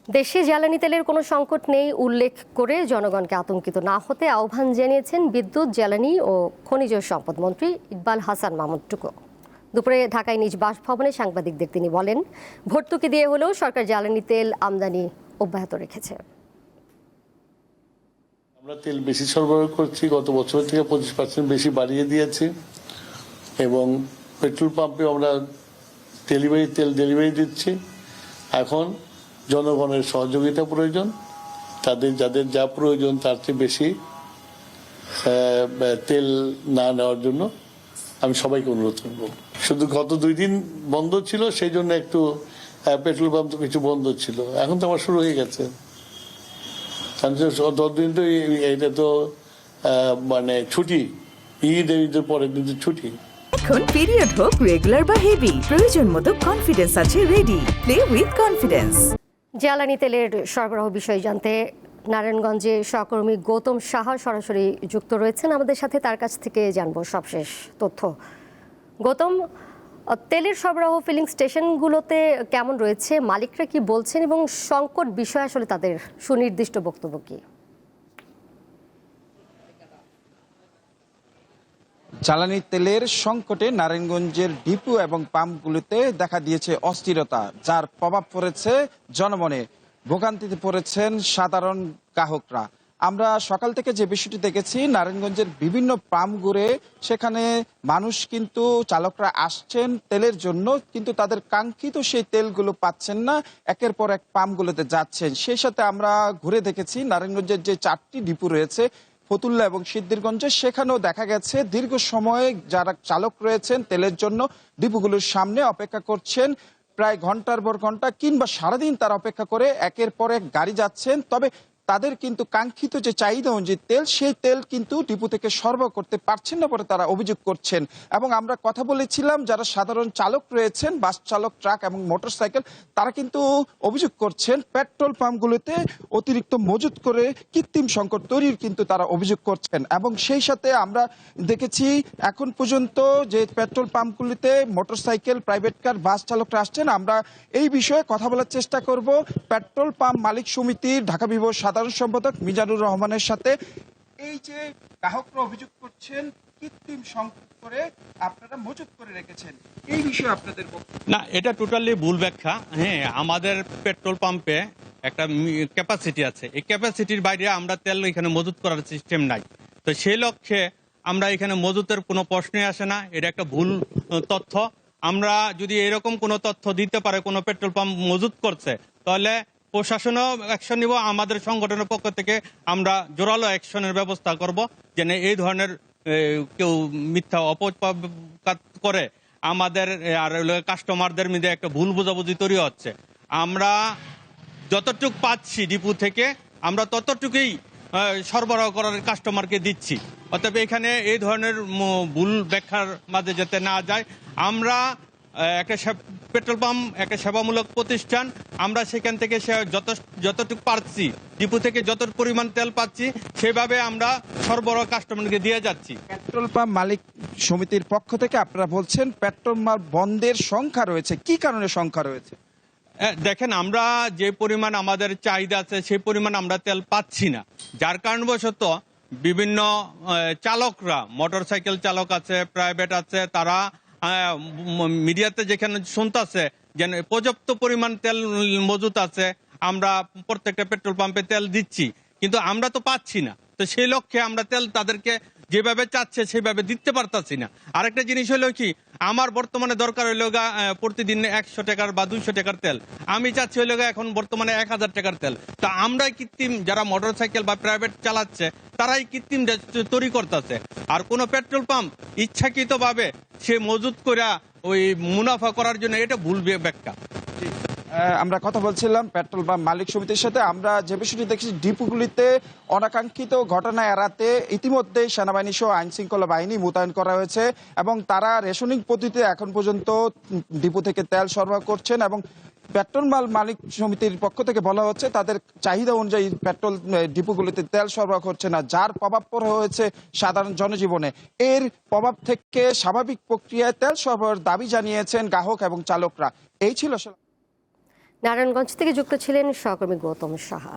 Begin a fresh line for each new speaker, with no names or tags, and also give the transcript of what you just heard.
দেশে জ্বালানি তেলের কোনো সংকট নেই উল্লেখ করে জনগণকে আতঙ্কিত না হতে আহ্বান জানিয়েছেন বিদ্যুৎ, জ্বালানি ও খনিজ সম্পদ মন্ত্রী ইকবাল হাসান মাহমুদ টুকু। দুপুরে ঢাকায় নিজ বাসভবনে সাংবাদিকদের তিনি বলেন, ভর্তুকি দিয়ে হলেও সরকার জ্বালানি তেল আমদানি অব্যাহত রেখেছে।
আমরা তেল বেশি সরবরাহ করছি, গত বছর থেকে 25% বেশি বাড়িয়ে দিয়েছি এবং পেট্রোল পাম্পে আমরা তেল ডেলিভারি দিচ্ছি। এখন জনগণের সহযোগিতা প্রয়োজন, যাদের যা প্রয়োজন তার চেয়ে বেশি তেল না নেওয়ার জন্য আমি সবাইকে অনুরোধ করব। শুধু গত 2 দিন বন্ধ ছিল, সেই জন্য একটু পেট্রোল পাম্প তো কিছু বন্ধ ছিল, এখন তো আবার শুরু হয়ে গেছে। ততদিন তো এটা তো মানে ছুটি, ঈদের পরের দিন ছুটি।
এখন পিরিয়ড হোক রেগুলার বা হেভি, প্রয়োজন মতো কনফিডেন্স আছে রেডি। Play with confidence.
জ্বালানি তেলের সরবরাহ বিষয়ে জানতে নারায়ণগঞ্জে সহকর্মী গৌতম সাহা সরাসরি যুক্ত রয়েছেন আমাদের সাথে, তার কাছ থেকে জানবো সবশেষ তথ্য। গৌতম, তেলের সরবরাহ ফিলিং স্টেশনগুলোতে কেমন রয়েছে, মালিকরা কি বলছেন এবং সংকট বিষয়ে আসলে তাদের সুনির্দিষ্ট বক্তব্য কি?
জ্বালানি তেলের সংকটে নারায়ণগঞ্জের ডিপো এবং পাম্পগুলোতে দেখা দিয়েছে অস্থিরতা, যার প্রভাব পড়েছে জনমনে। ভোগান্তিতে পড়েছেন সাধারণ গ্রাহকরা। আমরা সকাল থেকে যে বিষয়টি দেখেছি, নারায়ণগঞ্জের বিভিন্ন পাম্প ঘুরে সেখানে মানুষ কিন্তু চালকরা আসছেন তেলের জন্য, কিন্তু তাদের কাঙ্ক্ষিত সেই তেলগুলো পাচ্ছেন না, একের পর এক পাম্পগুলোতে যাচ্ছেন। সেই সাথে আমরা ঘুরে দেখেছি নারায়ণগঞ্জের যে 4টি ডিপো রয়েছে ফতুল্লা এবং সিদ্ধিরগঞ্জে, সেখানেও দেখা গেছে দীর্ঘ সময়ে যারা চালক রয়েছেন তেলের জন্য ডিপোগুলোর সামনে অপেক্ষা করছেন, প্রায় ঘন্টার পর ঘন্টা কিংবা সারাদিন তারা অপেক্ষা করে একের পর এক গাড়ি যাচ্ছেন। তবে তাদের কিন্তু কাঙ্ক্ষিত যে চাহিদা অনুযায়ী তেল, সেই তেল কিন্তু ডিপো থেকে সরবরাহ করতে পারছেন না বলে তারা অভিযোগ করছেন। এবং আমরা কথা বলেছিলাম যারা সাধারণ চালক রয়েছেন, বাস চালক, ট্রাক এবং মোটরসাইকেল, তারা কিন্তু অভিযোগ করছেন পেট্রোল পাম্পগুলোতে অতিরিক্ত মজুত করে কৃত্রিম সংকট তৈরির কিন্তু তারা অভিযোগ করছেন। এবং সেই সাথে আমরা দেখেছি এখন পর্যন্ত যে পেট্রোল পাম্পগুলিতে মোটরসাইকেল, প্রাইভেট কার, বাস চালকরা আসছেন। আমরা এই বিষয়ে কথা বলার চেষ্টা করব পেট্রোল পাম্প মালিক সমিতির ঢাকা বিভাগ সাধারণ সম্পাদক মিজানুর রহমানের সাথে। এই যে গ্রাহকরা অভিযোগ করছেন কৃত্রিম সংকট করে আপনারা মজুত করে রেখেছেন, এই বিষয়ে আপনাদের
না, এটা টোটালি ভুল ব্যাখ্যা। হ্যাঁ, আমাদের পেট্রোল পাম্পে একটা ক্যাপাসিটি আছে, এই ক্যাপাসিটির বাইরে আমরা তেল এখানে মজুত করার সিস্টেম নাই। তো সেই লক্ষ্যে আমরা এখানে মজুতের কোনো প্রশ্নই আসে না, এটা একটা ভুল তথ্য। আমরা যদি এরকম কোনো তথ্য দিতে পারে কোনো পেট্রোল পাম্প মজুত করছে, তাহলে প্রশাসনও অ্যাকশন নিব, আমাদের সংগঠনের পক্ষ থেকে আমরা জোরালো অ্যাকশনের ব্যবস্থা করব, যেন এই ধরনের কেউ মিথ্যা অপপ্রচার করে আমাদের আর কাস্টমারদের মধ্যে একটা ভুল বোঝাবুঝি তৈরি হচ্ছে। আমরা যতটুকু পাচ্ছি ডিপো থেকে, আমরা ততটুকুই সরবরাহ করার কাস্টমারকে দিচ্ছি। অতএব এখানে এই ধরনের ভুল ব্যাখ্যার মাঝে যেতে না যায়। আমরা একটা পেট্রোল পাম্প একটা সেবামূলক প্রতিষ্ঠান, আমরা সেখান থেকে যতটুকু পাচ্ছি, ডিপো থেকে যত পরিমাণ তেল পাচ্ছি সেভাবে আমরা সরবরাহ কাস্টমারকে দিয়ে যাচ্ছি।
পেট্রোল পাম্প মালিক সমিতির পক্ষ থেকে আপনারা বলছেন পেট্রোল পাম্প বন্ধের সংখ্যা রয়েছে, কি কারণে সংখ্যা রয়েছে?
দেখেন, আমরা যে পরিমাণ আমাদের চাহিদা আছে সেই পরিমাণ আমরা তেল পাচ্ছি না, যার কারণবশত বিভিন্ন চালকরা, মোটরসাইকেল চালক আছে, প্রাইভেট আছে, তারা মিডিয়াতে যেখানে শুনতেছে যে পর্যাপ্ত পরিমাণ তেল মজুত আছে, আমরা প্রত্যেকটা পেট্রোল পাম্পে তেল দিচ্ছি, কিন্তু আমরা তো পাচ্ছি না। তো সেই লক্ষ্যে আমরা তেল তাদেরকে যেভাবে চাচ্ছে সেভাবে দিতে পারতাছি না। আরেকটা জিনিস হলো কি, আমার বর্তমানে দরকার হইল প্রতিদিন 100 টাকার বা 200 টাকার তেল, আমি চাচ্ছি হইল এখন বর্তমানে 1000 টাকার তেল। তা আমরা কৃত্রিম, যারা মোটরসাইকেল বা প্রাইভেট চালাচ্ছে তারাই কৃত্রিম তৈরি করতেছে। আর কোনো পেট্রোল পাম্প ইচ্ছাকৃতভাবে সে মজুত করে ওই মুনাফা করার জন্য, এটা ভুল ব্যাখ্যা।
আমরা কথা বলছিলাম পেট্রোল পাম্প মালিক সমিতির সাথে। আমরা যে বিষয়টি দেখেছি, ডিপোগুলিতে অনাকাঙ্ক্ষিত ঘটনা এড়াতে ইতিমধ্যে সেনাবাহিনী সহ আইন শৃঙ্খলা বাহিনী মোতায়েন করা হয়েছে এবং তারা রেশনিং পদ্ধতিতে এখন পর্যন্ত ডিপো থেকে তেল সরবরাহ করছেন। এবং পেট্রোল মালিক সমিতির পক্ষ থেকে বলা হচ্ছে তাদের চাহিদা অনুযায়ী পেট্রোল ডিপোগুলিতে তেল সরবরাহ করছে না, যার প্রভাব পড়ে হয়েছে সাধারণ জনজীবনে। এর প্রভাব থেকে স্বাভাবিক প্রক্রিয়ায় তেল সরবরাহের দাবি জানিয়েছেন গ্রাহক এবং চালকরা। এই ছিল
নারায়ণগঞ্জ থেকে যুক্ত ছিলেন সহকর্মী গৌতম সাহা।